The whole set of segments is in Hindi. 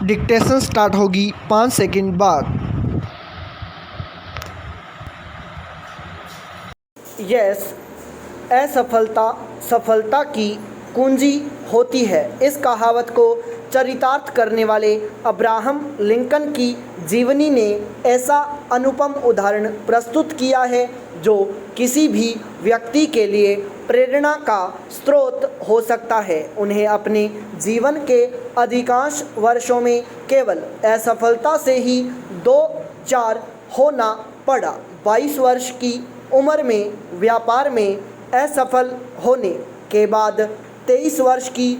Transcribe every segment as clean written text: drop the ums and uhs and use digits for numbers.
डिक्टेशन स्टार्ट होगी 5 सेकंड बाद। यस, असफलता सफलता की कुंजी होती है। इस कहावत को चरितार्थ करने वाले अब्राहम लिंकन की जीवनी ने ऐसा अनुपम उदाहरण प्रस्तुत किया है जो किसी भी व्यक्ति के लिए प्रेरणा का स्रोत हो सकता है। उन्हें अपने जीवन के अधिकांश वर्षों में केवल असफलता से ही दो चार होना पड़ा। 22 वर्ष की उम्र में व्यापार में असफल होने के बाद 23 वर्ष की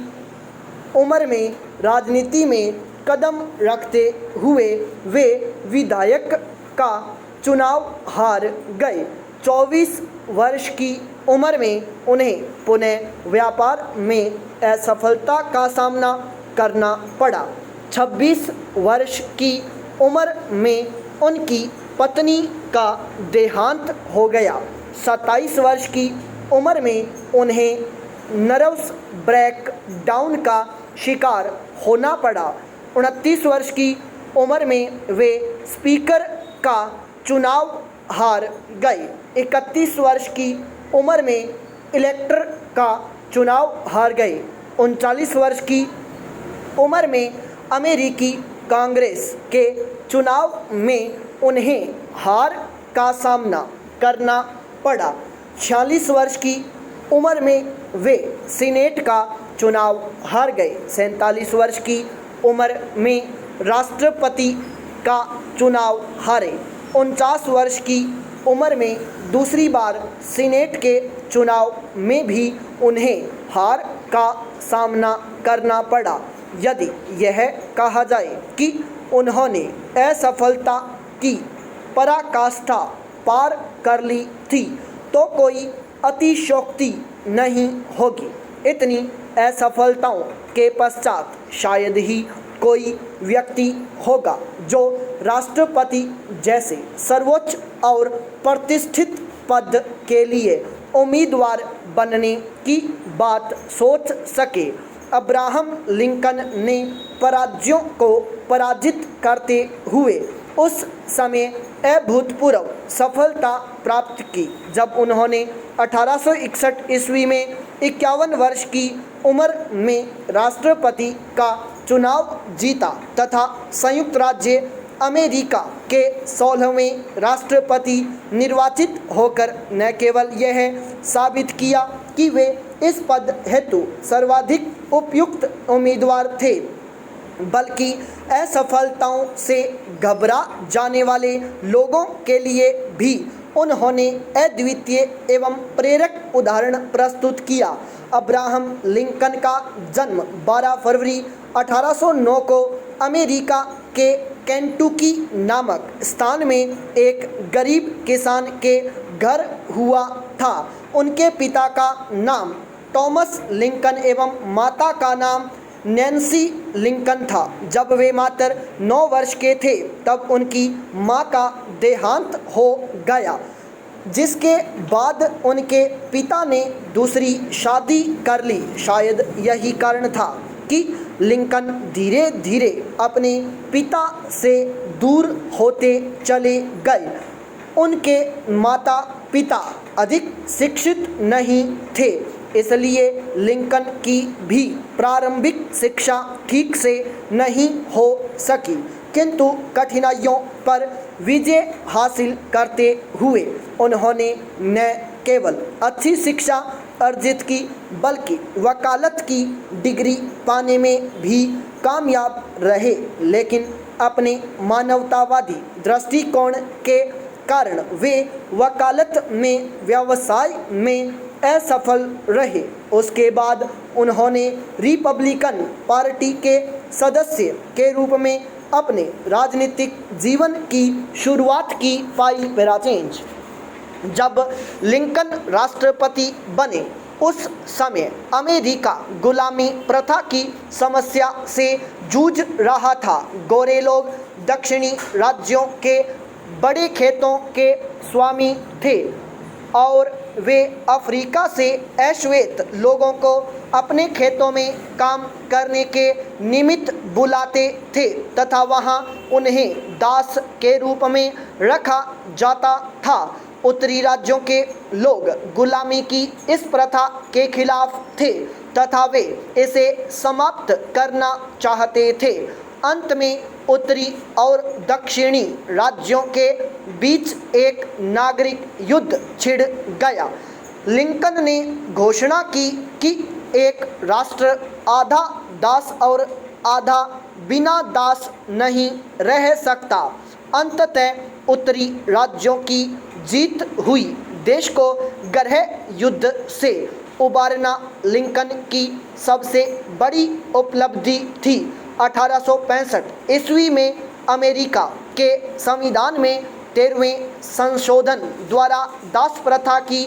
उम्र में राजनीति में कदम रखते हुए वे विधायक का चुनाव हार गए। 24 वर्ष की उम्र में उन्हें पुनः व्यापार में असफलता का सामना करना पड़ा। 26 वर्ष की उम्र में उनकी पत्नी का देहांत हो गया। 27 वर्ष की उम्र में उन्हें नर्वस ब्रेकडाउन का शिकार होना पड़ा। 29 वर्ष की उम्र में वे स्पीकर का चुनाव हार गए। 31 वर्ष की उम्र में इलेक्टर का चुनाव हार गए। 39 वर्ष की उम्र में अमेरिकी कांग्रेस के चुनाव में उन्हें हार का सामना करना पड़ा। 46 वर्ष की उम्र में वे सीनेट का चुनाव हार गए। 47 वर्ष की उम्र में राष्ट्रपति का चुनाव हारे। 49 वर्ष की उम्र में दूसरी बार सीनेट के चुनाव में भी उन्हें हार का सामना करना पड़ा। यदि यह कहा जाए कि उन्होंने असफलता की पराकाष्ठा पार कर ली थी तो कोई अतिशयोक्ति नहीं होगी। इतनी असफलताओं के पश्चात शायद ही कोई व्यक्ति होगा जो राष्ट्रपति जैसे सर्वोच्च और प्रतिष्ठित पद के लिए उम्मीदवार बनने की बात सोच सके। अब्राहम लिंकन ने पराजयों को पराजित करते हुए उस समय अभूतपूर्व सफलता प्राप्त की जब उन्होंने 1861 ईस्वी में 51 वर्ष की उम्र में राष्ट्रपति का चुनाव जीता तथा संयुक्त राज्य अमेरिका के 16वें राष्ट्रपति निर्वाचित होकर न केवल यह साबित किया कि वे इस पद हेतु सर्वाधिक उपयुक्त उम्मीदवार थे, बल्कि असफलताओं से घबरा जाने वाले लोगों के लिए भी उन्होंने अद्वितीय एवं प्रेरक उदाहरण प्रस्तुत किया। अब्राहम लिंकन का जन्म 12 फरवरी 1809 को अमेरिका के केंटुकी नामक स्थान में एक गरीब किसान के घर हुआ था। उनके पिता का नाम थॉमस लिंकन एवं माता का नाम नैन्सी लिंकन था। जब वे मात्र 9 वर्ष के थे तब उनकी मां का देहांत हो गया, जिसके बाद उनके पिता ने दूसरी शादी कर ली। शायद यही कारण था कि लिंकन धीरे धीरे अपने पिता से दूर होते चले गए। उनके माता पिता अधिक शिक्षित नहीं थे, इसलिए लिंकन की भी प्रारंभिक शिक्षा ठीक से नहीं हो सकी, किंतु कठिनाइयों पर विजय हासिल करते हुए उन्होंने न केवल अच्छी शिक्षा अर्जित की बल्कि वकालत की डिग्री पाने में भी कामयाब रहे। लेकिन अपने मानवतावादी दृष्टिकोण के कारण वे वकालत में व्यवसाय में असफल रहे। उसके बाद उन्होंने रिपब्लिकन पार्टी के सदस्य के रूप में अपने राजनीतिक जीवन की शुरुआत की। चेंज जब लिंकन राष्ट्रपति बने उस समय अमेरिका गुलामी प्रथा की समस्या से जूझ रहा था। गोरे लोग दक्षिणी राज्यों के बड़े खेतों के स्वामी थे और वे अफ्रीका से अश्वेत लोगों को अपने खेतों में काम करने के निमित्त बुलाते थे तथा वहां उन्हें दास के रूप में रखा जाता था। उत्तरी राज्यों के लोग गुलामी की इस प्रथा के खिलाफ थे तथा वे इसे समाप्त करना चाहते थे। अंत में उत्तरी और दक्षिणी राज्यों के बीच एक नागरिक युद्ध छिड़ गया। लिंकन ने घोषणा की कि एक राष्ट्र आधा दास और आधा बिना दास नहीं रह सकता। अंततः उत्तरी राज्यों की जीत हुई। देश को गृह युद्ध से उबारना लिंकन की सबसे बड़ी उपलब्धि थी। 1865 ईस्वी में अमेरिका के संविधान में 13वें संशोधन द्वारा दास प्रथा की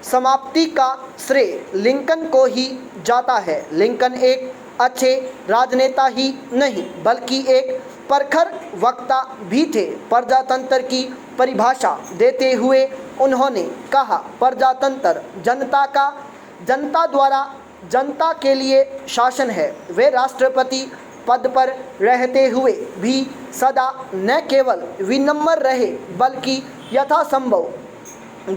समाप्ति का श्रेय लिंकन को ही जाता है। लिंकन एक अच्छे राजनेता ही नहीं बल्कि एक प्रखर वक्ता भी थे। प्रजातंत्र की परिभाषा देते हुए उन्होंने कहा, प्रजातंत्र जनता द्वारा जनता के लिए शासन है। वे राष्ट्रपति पद पर रहते हुए भी सदा न केवल विनम्र रहे बल्कि यथासंभव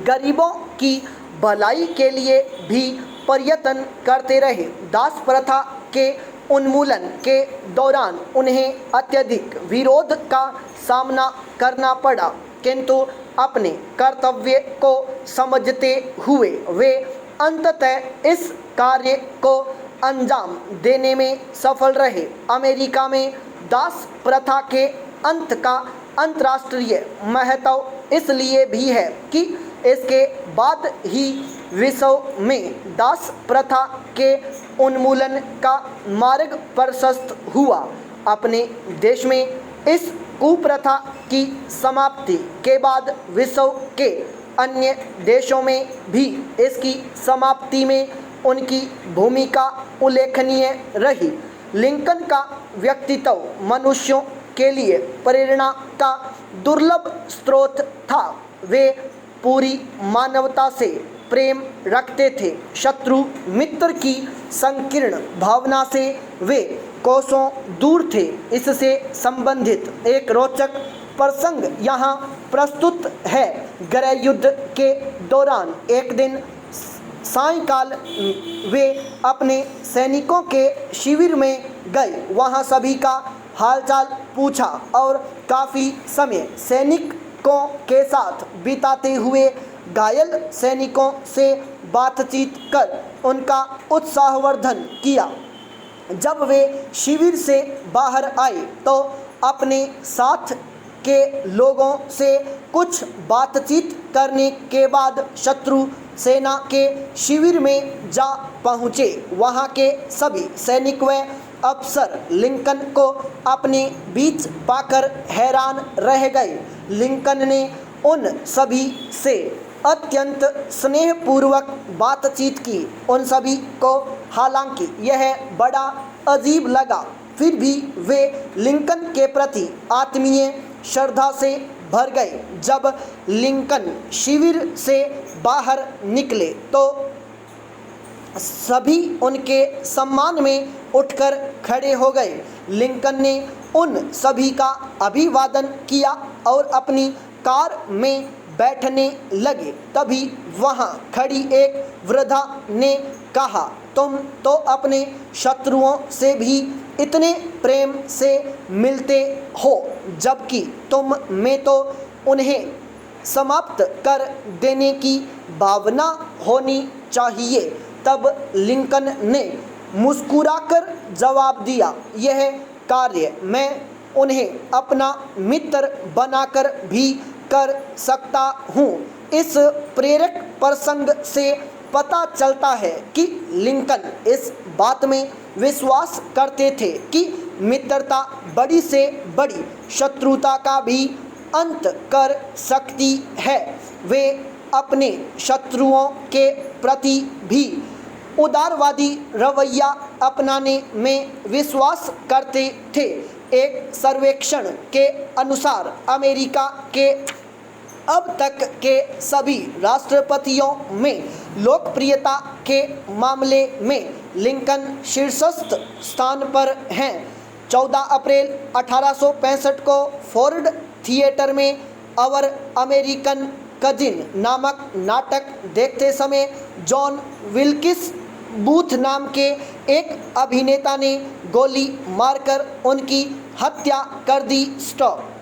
गरीबों की भलाई के लिए भी प्रयत्न करते रहे। दास प्रथा के उन्मूलन के दौरान उन्हें अत्यधिक विरोध का सामना करना पड़ा, किंतु अपने कर्तव्य को समझते हुए वे अंततः इस कार्य को अंजाम देने में सफल रहे। अमेरिका में दास प्रथा के अंत का अंतर्राष्ट्रीय महत्व इसलिए भी है कि इसके बाद ही विश्व में दास प्रथा के उन्मूलन का मार्ग प्रशस्त हुआ। अपने देश में इस कुप्रथा की समाप्ति के बाद विश्व के अन्य देशों में भी इसकी समाप्ति में उनकी भूमिका उल्लेखनीय रही। लिंकन का व्यक्तित्व मनुष्यों के लिए प्रेरणा का दुर्लभ स्रोत था। वे पूरी मानवता से प्रेम रखते थे। शत्रु मित्र की संकीर्ण भावना से वे कोसों दूर थे। इससे संबंधित एक रोचक प्रसंग यहाँ प्रस्तुत है। गृह युद्ध के दौरान एक दिन सायंकाल वे अपने सैनिकों के शिविर में गए। वहाँ सभी का हालचाल पूछा और काफ़ी समय सैनिकों के साथ बिताते हुए घायल सैनिकों से बातचीत कर उनका उत्साहवर्धन किया। जब वे शिविर से बाहर आए तो अपने साथ के लोगों से कुछ बातचीत करने के बाद शत्रु सेना के शिविर में जा पहुँचे। वहाँ के सभी सैनिक व अफसर लिंकन को अपने बीच पाकर हैरान रह गए। लिंकन ने उन सभी से अत्यंत स्नेहपूर्वक बातचीत की। उन सभी को हालांकि यह बड़ा अजीब लगा, फिर भी वे लिंकन के प्रति आत्मीय श्रद्धा से भर गए। जब लिंकन शिविर से बाहर निकले तो सभी उनके सम्मान में उठकर खड़े हो गए। लिंकन ने उन सभी का अभिवादन किया और अपनी कार में बैठने लगे। तभी वहाँ खड़ी एक वृद्धा ने कहा, तुम तो अपने शत्रुओं से भी इतने प्रेम से मिलते हो, जबकि तुम में तो उन्हें समाप्त कर देने की भावना होनी चाहिए। तब लिंकन ने मुस्कुराकर जवाब दिया, यह कार्य मैं उन्हें अपना मित्र बनाकर भी कर सकता हूँ। इस प्रेरक प्रसंग से पता चलता है कि लिंकन इस बात में विश्वास करते थे कि मित्रता बड़ी से बड़ी शत्रुता का भी अंत कर सकती है। वे अपने शत्रुओं के प्रति भी उदारवादी रवैया अपनाने में विश्वास करते थे। एक सर्वेक्षण के अनुसार अमेरिका के अब तक के सभी राष्ट्रपतियों में लोकप्रियता के मामले में लिंकन शीर्षस्थ स्थान पर हैं। 14 अप्रैल 1865 को फोर्ड थिएटर में अवर अमेरिकन कजिन नामक नाटक देखते समय जॉन विल्किस बूथ नाम के एक अभिनेता ने गोली मारकर उनकी हत्या कर दी। स्टॉप।